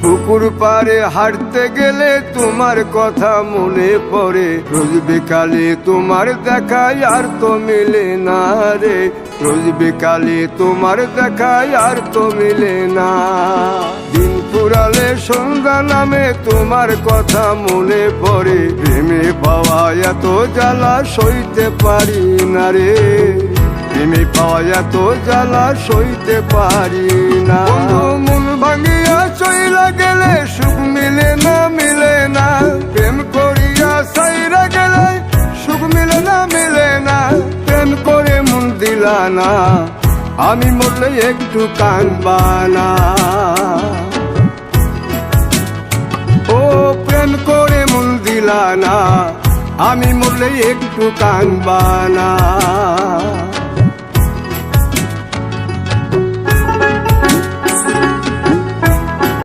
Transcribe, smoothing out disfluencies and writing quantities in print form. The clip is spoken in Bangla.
পুকুর পাড়ে হাঁটতে গেলে তোমার কথা মনে পড়ে, রোজ বিকালে তোমার দেখায় আর তো মিলে না রে, রোজ বিকালে তোমার দেখায় আর তো মিলে না। দিন ফুরালে সন্ধ্যা নামে তোমার কথা মনে পড়ে, প্রেমে পাওয়া এত জ্বালা সইতে পারি না রে, প্রেমে পাওয়া এত জ্বালা সইতে পারি না। মন ভাঙিয়া চইলা গেলে সুখ মিলে না, মিলে না, প্রেম করিয়া সাইরা গেলে সুখ মিলে না, মিলে না, প্রেম করে মন দিলা না, আমি মরলে একটু কাঁদবা না। ও প্রেম করে মন দিলা না, আমি মরলে একটু কাঁদবা না।